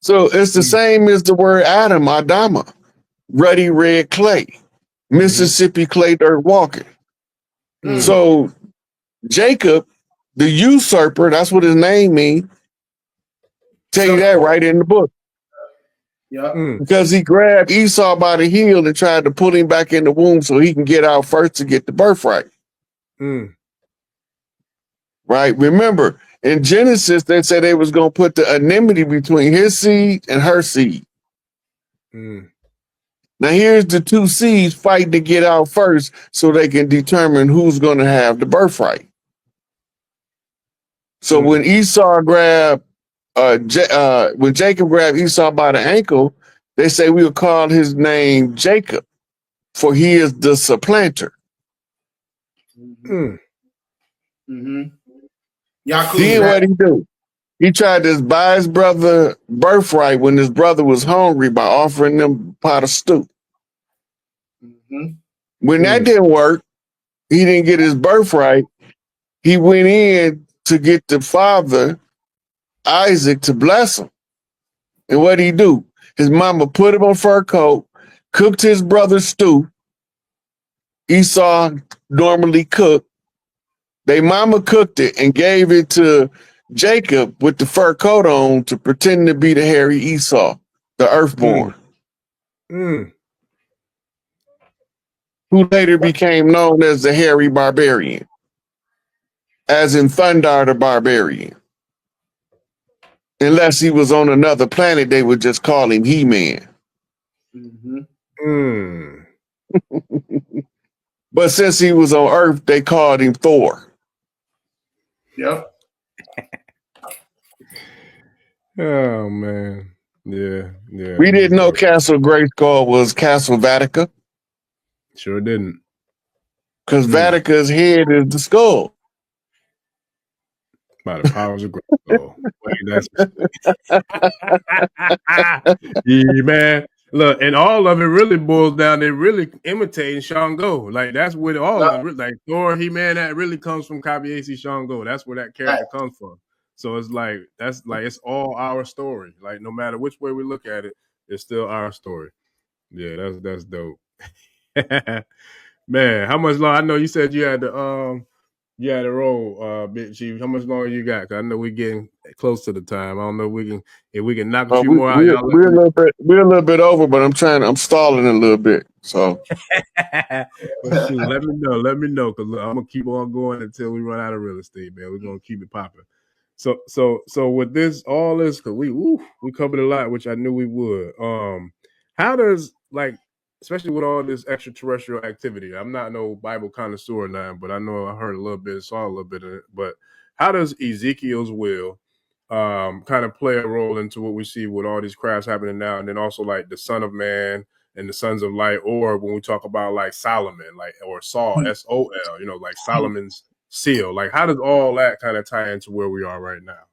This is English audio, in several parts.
So it's the same as the word Adam, Adama, ruddy red clay, Mississippi clay dirt walking. So Jacob, the usurper, that's what his name means. Tell you that right in the book. Yeah. Because he grabbed Esau by the heel and tried to pull him back in the womb so he can get out first to get the birthright. Right? Remember, in Genesis, they said they was going to put the enmity between his seed and her seed. Now here's the two seeds fighting to get out first so they can determine who's going to have the birthright. So when Esau grabbed, when Jacob grabbed Esau by the ankle, they say we'll call his name Jacob, for he is the supplanter. Yaakov, Then what he do? He tried to buy his brother birthright when his brother was hungry by offering them a pot of stew. When that didn't work, he didn't get his birthright. He went in to get the father, Isaac, to bless him. And what did he do? His mama put him on a fur coat, cooked his brother's stew. Esau normally cooked. They mama cooked it and gave it to Jacob with the fur coat on to pretend to be the hairy Esau, the earthborn. Who later became known as the hairy barbarian, as in Thundar the barbarian. Unless he was on another planet, they would just call him He-Man. But since he was on Earth, they called him Thor. Yep. Oh man. Yeah. We didn't know Castle Grayskull was Castle Vatica. Sure didn't. Because Vatica's head is the skull. By the powers of Grayskull. Yeah, man. Look, and all of it really boils down. They really imitating Shango. Like that's where all of it, like Thor, He-Man, that really comes from Kabiesi Shango. That's where that character comes from. So it's like it's all our story. Like no matter which way we look at it, it's still our story. Yeah, that's dope. Man, how much long? I know you said you had to roll, Big Chief. How much longer you got? Cause I know we're getting close to the time. I don't know if we can knock a few more out. We're a little bit over, but I'm stalling a little bit. So well, shoot, let me know, because I'm gonna keep on going until we run out of real estate, man. We're gonna keep it popping. So with all this, because we covered a lot, which I knew we would. How does, like, especially with all this extraterrestrial activity, I'm not no Bible connoisseur or nothing, but I know I heard a little bit, saw a little bit of it. But how does Ezekiel's will kind of play a role into what we see with all these crafts happening now, and then also like the Son of Man and the Sons of Light, or when we talk about like Solomon, like, or Saul, S-O-L, like Solomon's seal? Like, how does all that kind of tie into where we are right now?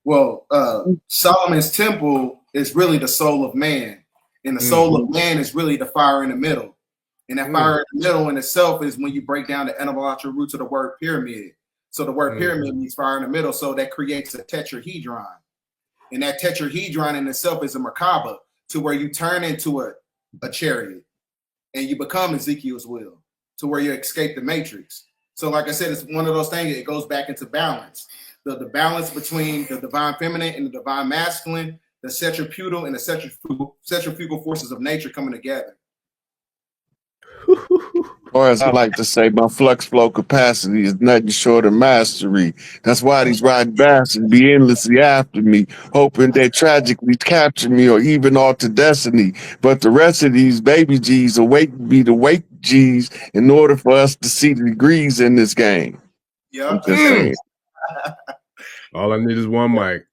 Well, Solomon's temple is really the soul of man. And the soul of man is really the fire in the middle. And that fire in the middle in itself is when you break down the etymological roots of the word pyramid. So the word pyramid means fire in the middle. So that creates a tetrahedron. And that tetrahedron in itself is a Merkaba, to where you turn into a chariot and you become Ezekiel's will, to where you escape the matrix. So like I said, it's one of those things, it goes back into balance. The balance between the divine feminine and the divine masculine, the centripetal and the centrifugal forces of nature coming together. Or as I like to say, my flux flow capacity is nothing short of mastery. That's why these riding bastards be endlessly after me, hoping they tragically capture me or even alter destiny. But the rest of these baby G's await me to wake G's in order for us to see the degrees in this game. Yeah. I'm just saying. All I need is one mic.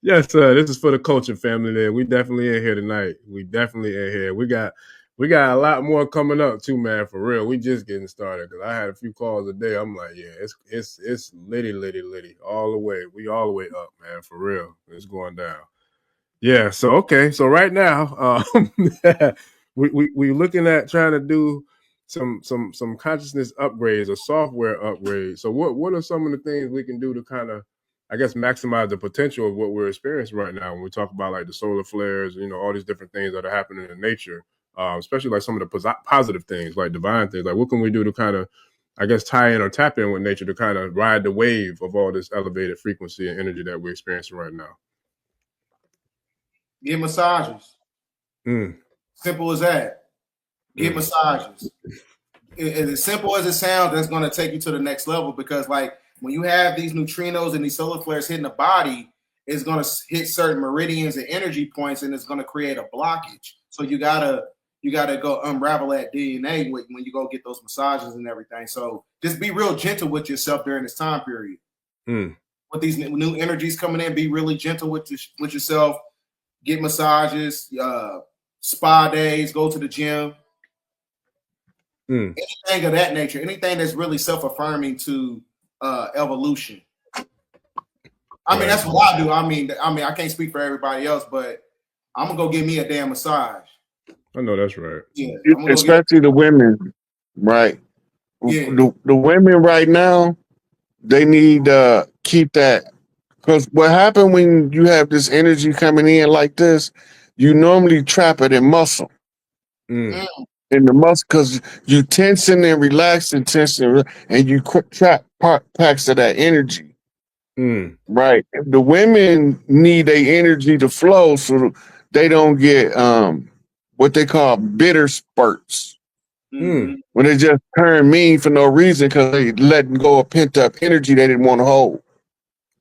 Yes, sir. This is for the culture family. There, we definitely in here tonight. We definitely in here. We got a lot more coming up too, man. For real, we just getting started. Cause I had a few calls a day. I'm like, yeah, it's litty all the way. We all the way up, man. For real, it's going down. Yeah. So okay. So right now, we looking at trying to do some consciousness upgrades or software upgrades. So what are some of the things we can do to kind of, I guess, maximize the potential of what we're experiencing right now when we talk about like the solar flares, you know, all these different things that are happening in nature, especially like some of the positive things, like divine things. Like what can we do to kind of, I guess, tie in or tap in with nature to kind of ride the wave of all this elevated frequency and energy that we're experiencing right now? Get massages. Simple as that. Get massages. As simple as it sounds, that's going to take you to the next level, because like when you have these neutrinos and these solar flares hitting the body, it's going to hit certain meridians and energy points, and it's going to create a blockage. So you gotta go unravel that DNA when you go get those massages and everything. So just be real gentle with yourself during this time period. With these new energies coming in, be really gentle with yourself. Get massages, spa days, go to the gym. Anything of that nature, anything that's really self-affirming to evolution. I mean, that's what I do. I mean, I can't speak for everybody else, but I'm gonna go get me a damn massage. I know that's right. Yeah, especially the women, right? Yeah. The women right now, they need to keep that, because what happened when you have this energy coming in like this, you normally trap it in muscle. In the muscle, because you tensing and relaxing, and you trap packs of that energy. Right. The women need their energy to flow so they don't get what they call bitter spurts. When they just turn mean for no reason because they letting go of pent up energy they didn't want to hold.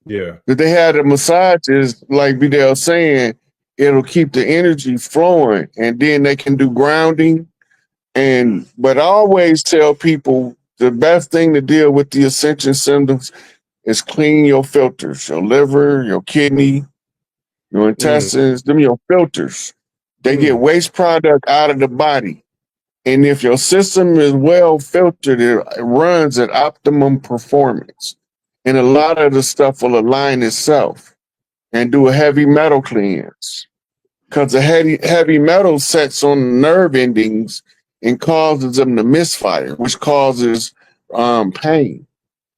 Yeah. If they had the massages, like Vidal saying, it'll keep the energy flowing, and then they can do grounding. But I always tell people the best thing to deal with the Ascension symptoms is clean your filters, your liver, your kidney, your intestines, them your filters. They get waste product out of the body. And if your system is well filtered, it runs at optimum performance. And a lot of the stuff will align itself and do a heavy metal cleanse. Because the heavy metal sets on nerve endings and causes them to misfire, which causes pain.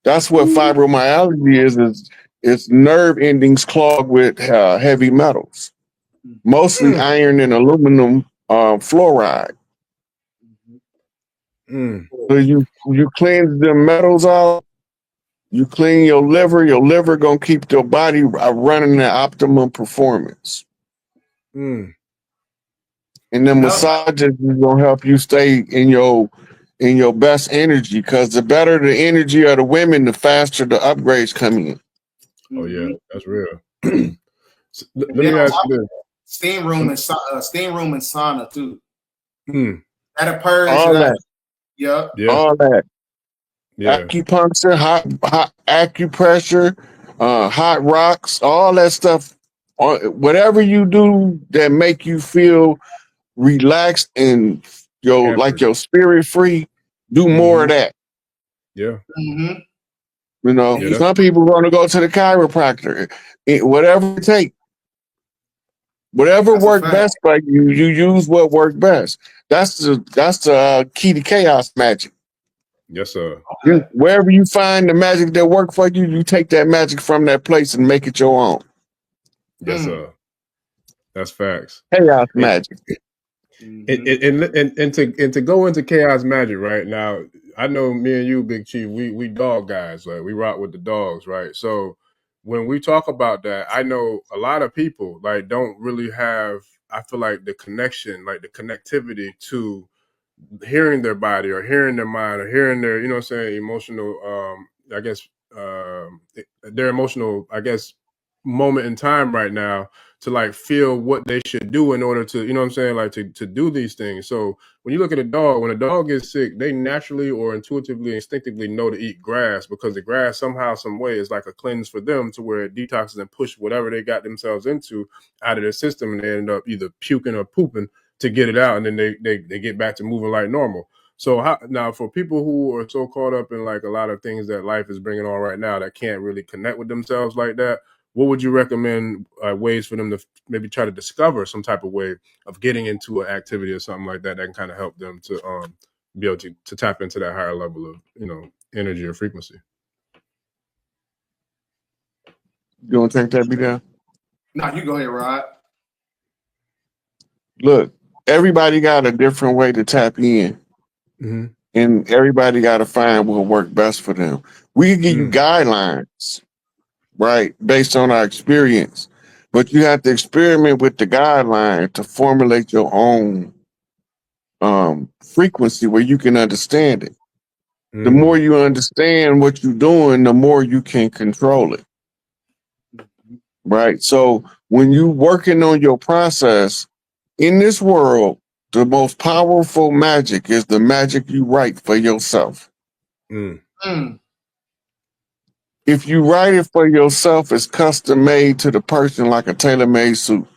That's what fibromyalgia is nerve endings clogged with heavy metals, mostly iron and aluminum fluoride. So you cleanse the metals out, you clean your liver gonna keep your body running at optimum performance. And then massages is gonna help you stay in your best energy, because the better the energy of the women, the faster the upgrades come in. Oh yeah, that's real. Let me ask you this: steam room and sauna too. That'll purge all that. Yeah. All that. Yeah. Acupuncture, hot acupressure, hot rocks, all that stuff. Whatever you do that make you feel relaxed and your spirit free, do more of that. Yeah. You know, some people want to go to the chiropractor. Whatever it takes. Whatever worked best for you, you use what worked best. That's the key to chaos magic. Yes, sir. Wherever you find the magic that worked for you, you take that magic from that place and make it your own. Yes, sir. That's facts. Chaos magic. And to go into chaos magic right now, I know me and you, Big Chief, we dog guys, like we rock with the dogs, right? So when we talk about that, I know a lot of people like don't really have, I feel like the connection, like the connectivity to hearing their body or hearing their mind or hearing their, you know what I'm saying, emotional, I guess, their emotional, I guess, moment in time right now to like feel what they should do in order to, you know what I'm saying, like to do these things. So when you look at a dog, when a dog gets sick, they naturally or intuitively, instinctively know to eat grass, because the grass somehow, some way is like a cleanse for them to where it detoxes and push whatever they got themselves into out of their system, and they end up either puking or pooping to get it out, and then they get back to moving like normal. So now for people who are so caught up in like a lot of things that life is bringing on right now that can't really connect with themselves like that, what would you recommend ways for them to maybe try to discover some type of way of getting into an activity or something like that that can kind of help them to be able to tap into that higher level of, energy or frequency. You want to take that, B-Down? No, you go ahead, Rod. Look, everybody got a different way to tap in. Mm-hmm. And everybody got to find what work best for them. We can give you guidelines, right, based on our experience. But you have to experiment with the guideline to formulate your own frequency where you can understand it. The more you understand what you're doing, the more you can control it. Right? So when you're working on your process, in this world, the most powerful magic is the magic you write for yourself. If you write it for yourself, it's custom made to the person like a tailor-made suit.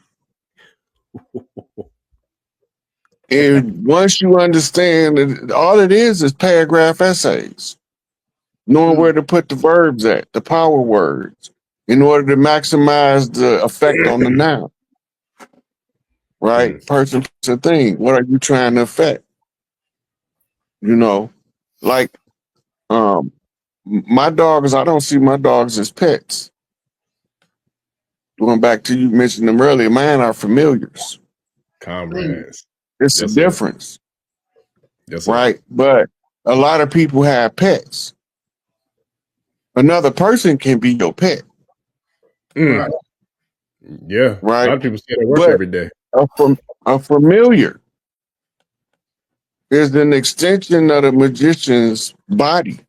And once you understand that all it is paragraph essays, knowing where to put the verbs at, the power words, in order to maximize the effect on the noun. Right? Person, thing. What are you trying to affect? Like my dogs, I don't see my dogs as pets. Going back to you mentioned them earlier, mine are familiars. Comrades. It's a difference. Yes, right? But a lot of people have pets. Another person can be your pet. Right. Yeah. Right. A lot of people say they work every day. A familiar is an extension of the magician's body.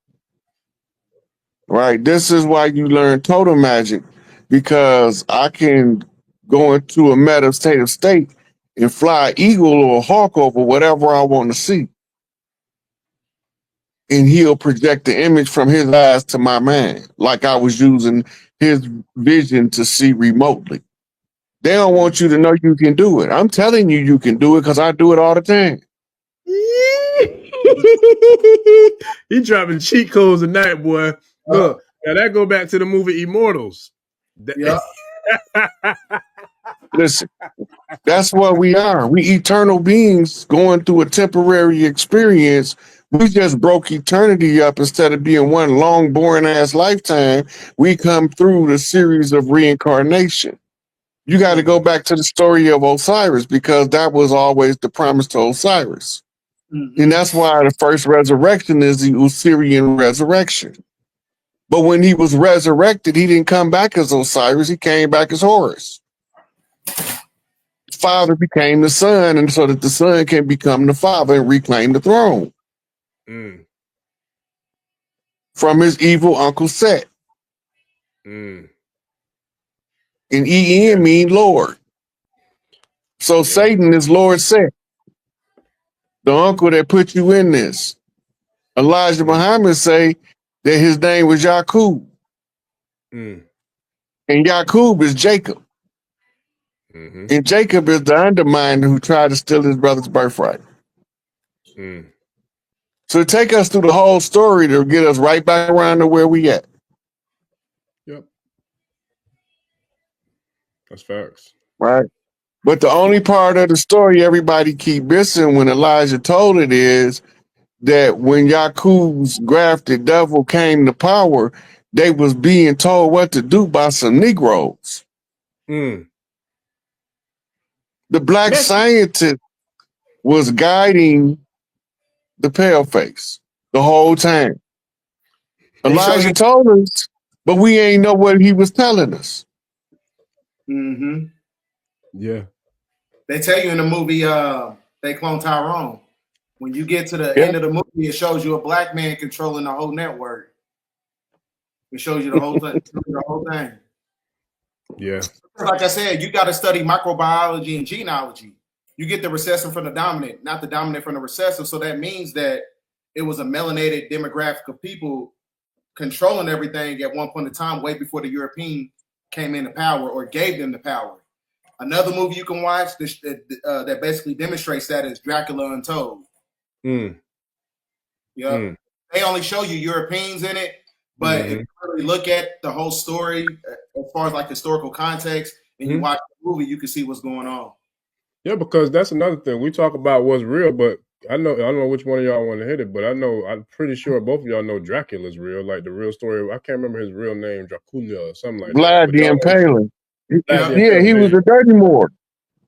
Right. This is why you learn total magic, because I can go into a meditative state and fly an eagle or a hawk over whatever I want to see. And he'll project the image from his eyes to my mind, like I was using his vision to see remotely. They don't want you to know you can do it. I'm telling you, you can do it because I do it all the time. He dropping cheat codes tonight, boy. Look, now that go back to the movie Immortals. Yeah. Listen, that's what we are. We eternal beings going through a temporary experience. We just broke eternity up. Instead of being one long, boring ass lifetime, we come through the series of reincarnation. You got to go back to the story of Osiris, because that was always the promise to Osiris. And that's why the first resurrection is the Osirian resurrection. But when he was resurrected, he didn't come back as Osiris. He came back as Horus. Father became the son, and so that the son can become the father and reclaim the throne from his evil uncle Set. And En mean Lord. So Satan is Lord Set, the uncle that put you in this. Elijah Muhammad say that his name was Yaqub. And Yaqub is Jacob. And Jacob is the underminer who tried to steal his brother's birthright. So take us through the whole story to get us right back around to where we at. Yep. That's facts. Right. But the only part of the story everybody keep missing when Elijah told it is that when Yaqub's grafted devil came to power, they was being told what to do by some Negroes. The black scientist was guiding the paleface the whole time. Elijah told us, but we ain't know what he was telling us. Yeah. They tell you in the movie, They Clone Tyrone. When you get to the end of the movie, it shows you a black man controlling the whole network. It shows you the whole thing. Yeah. Like I said, you got to study microbiology and genealogy. You get the recessive from the dominant, not the dominant from the recessive. So that means that it was a melanated demographic of people controlling everything at one point in time, way before the European came into power or gave them the power. Another movie you can watch that basically demonstrates that is Dracula Untold. They only show you Europeans in it, but if you really look at the whole story as far as like historical context, and you watch the movie, you can see what's going on. Yeah, because that's another thing. We talk about what's real, but I don't know which one of y'all want to hit it, but I'm pretty sure both of y'all know Dracula's real, like the real story. I can't remember his real name, Dracula or something like that. Vlad But the y'all know Impaler. Vlad the Yeah, he Impaler. was a dirty Moor.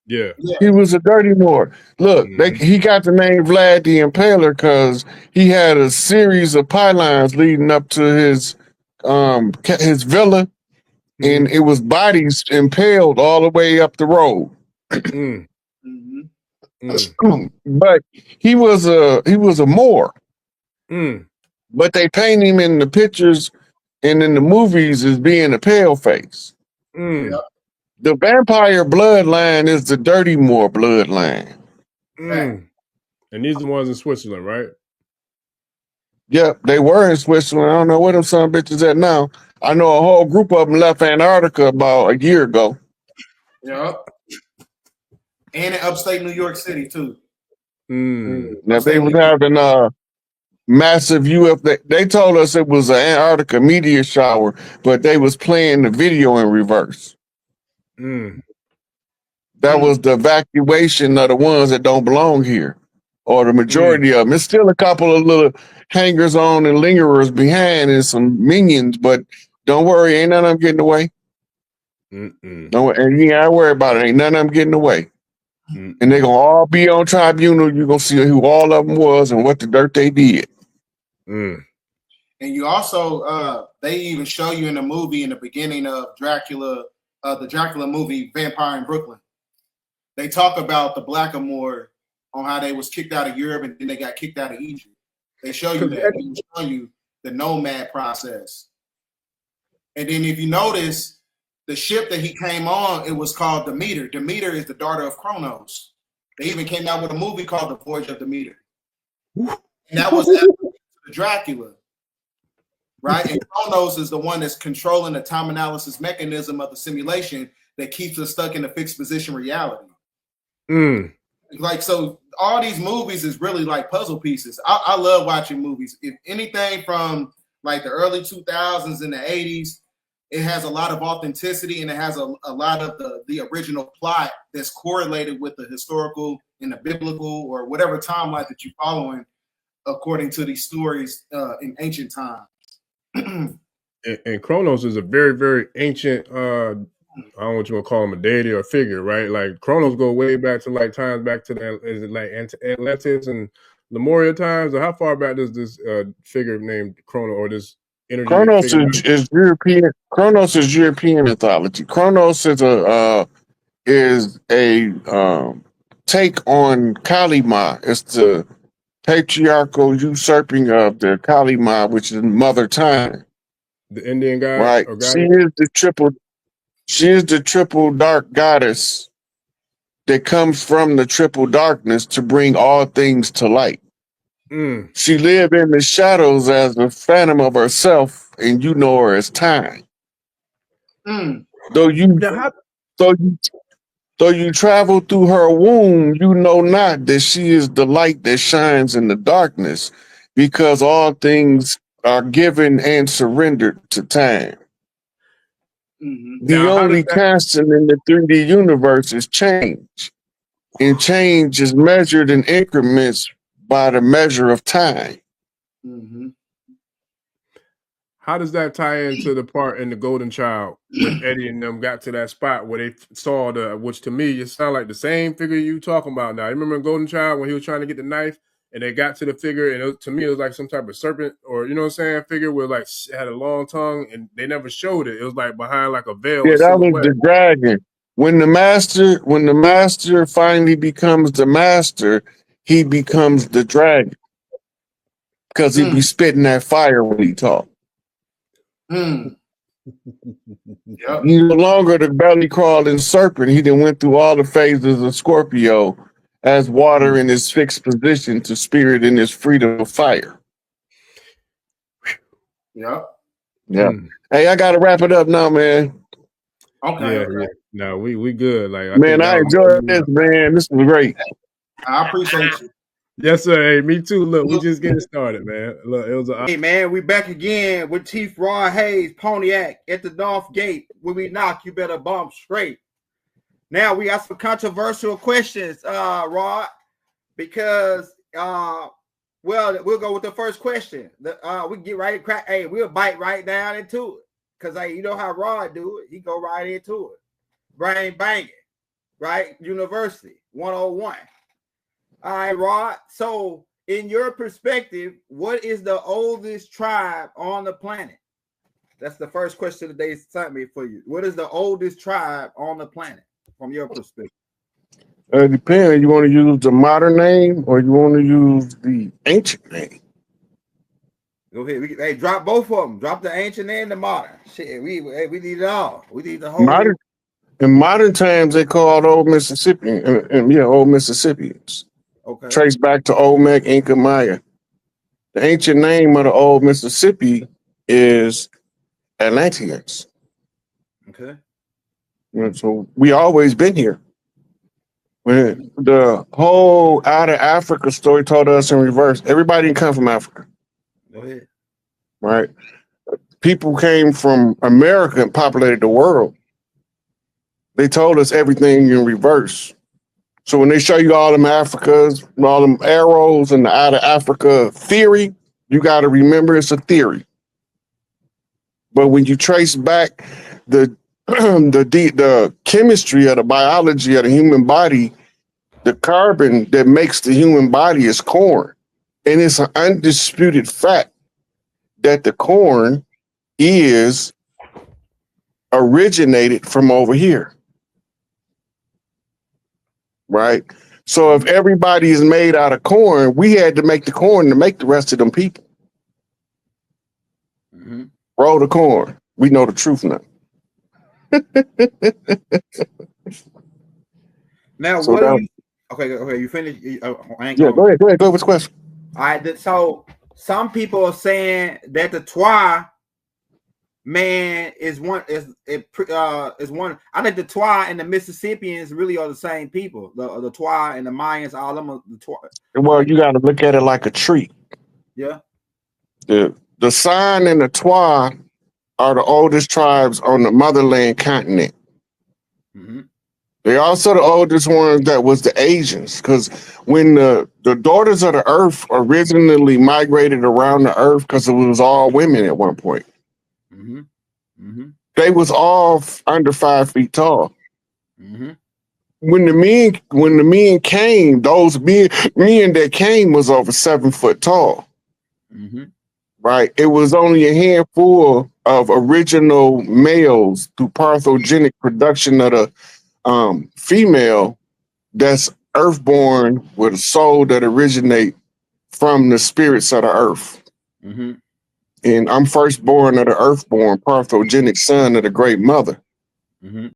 Yeah. He was a dirty Moor. Look, he got the name Vlad the Impaler because he had a series of pylons leading up to his villa, and it was bodies impaled all the way up the road. But he was a Moor. But they paint him in the pictures and in the movies as being a pale face. The vampire bloodline is the dirty Moor bloodline. And these are the ones in Switzerland, right? Yep, they were in Switzerland. I don't know where them some bitches at now. I know a whole group of them left Antarctica about a year ago. Yep. And in upstate New York City too. Now they was having massive UFO. They told us it was an Antarctica meteor shower, but they was playing the video in reverse. That was the evacuation of the ones that don't belong here, or the majority of them. There's still a couple of little hangers on and lingerers behind and some minions, but don't worry, ain't none of them getting away. Don't, and you ain't worry about it. Ain't none of them getting away. And they're gonna all be on tribunal. You're gonna see who all of them was and what the dirt they did. And you also they even show you in the movie in the beginning of Dracula, the Dracula movie Vampire in Brooklyn. They talk about the Blackamoor on how they was kicked out of Europe and then they got kicked out of Egypt. They show you that. They show you the nomad process. And then if you notice, the ship that he came on, it was called Demeter. Demeter is the daughter of Kronos. They even came out with a movie called The Voyage of Demeter. And that was Dracula, right? And Kronos is the one that's controlling the time analysis mechanism of the simulation that keeps us stuck in a fixed position reality. Like, so all these movies is really like puzzle pieces. I love watching movies. If anything from like the early 2000s and the 80s, it has a lot of authenticity and it has a lot of the original plot that's correlated with the historical and the biblical or whatever timeline that you're following according to these stories in ancient times. And Kronos is a very, very ancient, I don't know what you want to call him, a deity or a figure, right? Like Kronos go way back to like times back to the, is it like Atlantis and Lemuria times? Or how far back does this figure named Kronos or this energy Kronos is European. Kronos is European mythology. Kronos is a take on Kali Ma. It's the patriarchal usurping of the Kali Ma, which is Mother Time. The Indian god, right? Or She is the triple dark goddess that comes from the triple darkness to bring all things to light. She lived in the shadows as a phantom of herself, and you know her as time. Though you travel through her womb, you know not that she is the light that shines in the darkness, because all things are given and surrendered to time. The only constant in the 3D universe is change, and change is measured in increments by the measure of time. How does that tie into the part in The Golden Child when Eddie and them got to that spot where they saw which to me, it sounded like the same figure you talking about now. You remember in Golden Child when he was trying to get the knife and they got to the figure and to me, it was like some type of serpent or, you know what I'm saying, figure with like, had a long tongue and they never showed it. It was like behind like a veil. Yeah, that was the dragon. When the master finally becomes the master, he becomes the dragon. Because he be spitting that fire when he talk. He's no longer the belly crawling serpent. He done went through all the phases of Scorpio as water in his fixed position to spirit in his freedom of fire. Yeah. Hey, I gotta wrap it up now, man. Okay. Yeah. No, we good. Like I enjoyed this, man. This was great. I appreciate you. Yes, sir. Hey, me too. Look, we just getting started, man. Look, it was hey, man, we back again with Chief Ron Hayes, Pontiac, at the North Gate. When we knock, you better bump straight. Now we got some controversial questions, Rod, because well, we'll go with the first question. We get right crack. Hey, we'll bite right down into it. Cause you know how Rod do it. He go right into it. Brain banging, right? University 101. All right, Rod. So in your perspective, what is the oldest tribe on the planet? That's the first question that they sent me for you. What is the oldest tribe on the planet from your perspective? It depends. You want to use the modern name or you want to use the ancient name? Go ahead. Hey, drop both of them. Drop the ancient and the modern. Shit, we need it all. We need the whole. Modern. In modern times, they called Old Mississippian, and Old Mississippians. Okay. Traced back to Olmec, Inca, Maya. The ancient name of the Old Mississippi is Atlanteans. Okay. So we always been here. When the whole out of Africa story told us in reverse, everybody didn't come from Africa. Go ahead. Right? People came from America and populated the world. They told us everything in reverse. So when they show you all them Africas, all them arrows and the out of Africa theory, you got to remember it's a theory. But when you trace back the the chemistry of the biology of the human body, the carbon that makes the human body is corn. And it's an undisputed fact that the corn is originated from over here. Right? So if everybody is made out of corn, we had to make the corn to make the rest of them people. Mm-hmm. Roll the corn. We know the truth now. Now, So what are you? Okay, you finished? Go ahead. Go with the question. All right, so some people are saying that the Twa man is one. I think the Twa and the Mississippians really are the same people. The Twa and the Mayans, all them are the Twa. Well, you got to look at it like a tree. Yeah. The San and the Twa are the oldest tribes on the motherland continent. Mm-hmm. They're also the oldest ones that was the Asians, because when the daughters of the earth originally migrated around the earth, because it was all women at one point. Mm-hmm. Mm-hmm. They was all under 5 feet tall. Mm-hmm. When the men came, those men that came was over 7 foot tall. Mm-hmm. Right? It was only a handful of original males through parthogenic production of the female that's earthborn with a soul that originate from the spirits of the earth. Mm-hmm. And I'm firstborn of the earthborn parthogenic son of the great mother. Mm-hmm.